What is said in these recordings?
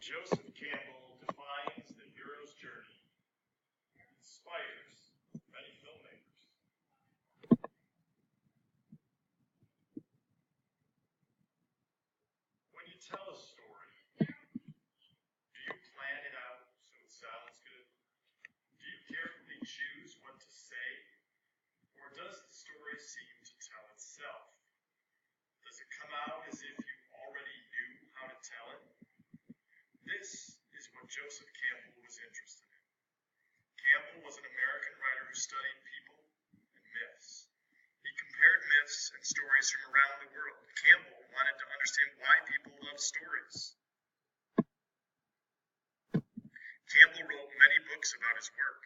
Joseph Campbell defines the hero's journey and inspires many filmmakers. When you tell a story, do you plan it out so it sounds good? Do you carefully choose what to say? Or does the story seem to tell itself? Does it come out as if you already knew how to tell it? This is what Joseph Campbell was interested in. Campbell was an American writer who studied people and myths. He compared myths and stories from around the world. Campbell wanted to understand why people love stories. Campbell wrote many books about his work.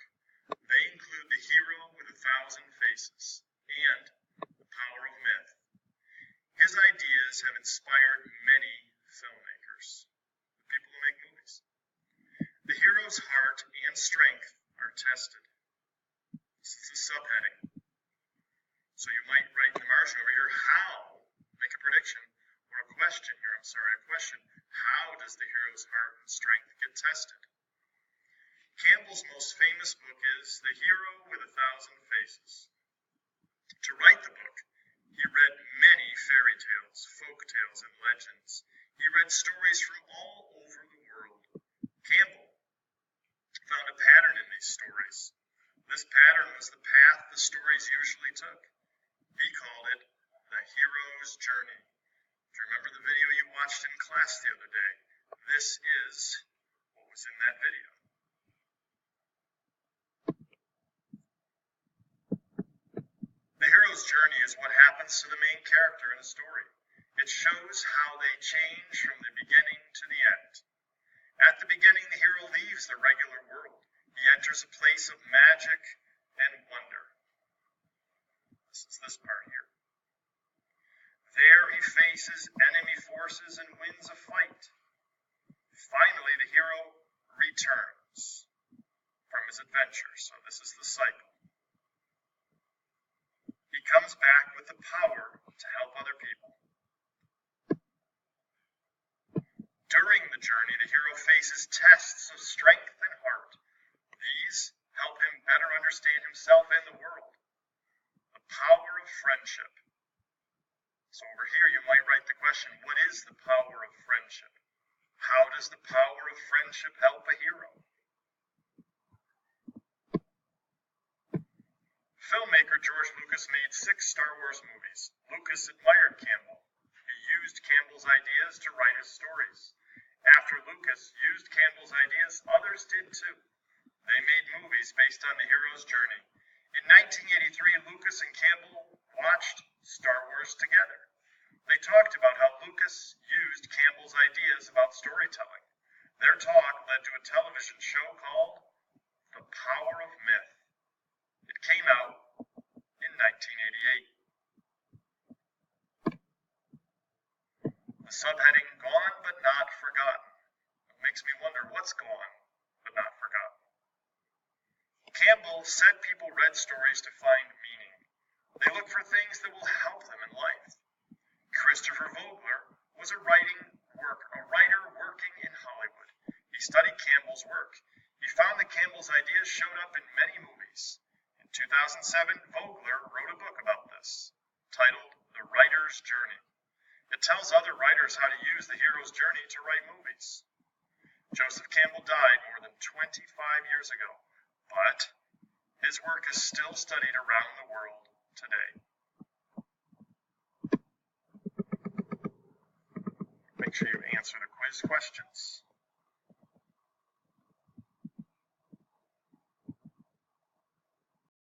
They include The Hero with 1,000 Faces and The Power of Myth. His ideas have inspired many filmmakers, the people who make movies. The hero's heart and strength are tested. This is the subheading. So you might write in the margin over here, make a prediction, or a question here, a question. How does the hero's heart and strength get tested? Campbell's most famous book is The Hero with 1,000 Faces. To write the book, he read many fairy tales, folk tales, and legends. He read stories from all over the world. Campbell found a pattern in these stories. This pattern was the path the stories usually took. He called it the hero's journey. Do you remember the video you watched in class the other day? This is what was in that video. The hero's journey is what happens to the main character in a story. It shows how they change from the beginning to the end. At the beginning, the hero leaves the regular world. He enters a place of magic and wonder. This is this part here. There he faces enemy forces and wins a fight. Finally, the hero returns from his adventure. So this is the cycle. He comes back with the power to help other people. During the journey, the hero faces tests of strength and heart. These help him better understand himself and the world. The power of friendship. So over here you might write the question, what is the power of friendship? How does the power of friendship help a hero? Filmmaker George Lucas made 6 Star Wars movies. Lucas admired Campbell. He used Campbell's ideas to write his stories. After Lucas used Campbell's ideas, others did too. They made movies based on the hero's journey. In 1983, Lucas and Campbell watched Star Wars together. They talked about how Lucas used Campbell's ideas about storytelling. Their talk led to a television show called The Power of Myth. It came out in 1988. The subheading, Gone But Not Forgotten. It makes me wonder what's gone but not forgotten. Campbell said people read stories to find meaning. They look for things that will help them in life. Christopher Vogler was a writer working in Hollywood. He studied Campbell's work. He found that Campbell's ideas showed up in many movies. In 2007, Vogler wrote a book about this, titled The Writer's Journey. It tells other writers how to use the hero's journey to write movies. Joseph Campbell died more than 25 years ago, but his work is still studied around the world today. Make sure you answer the quiz questions.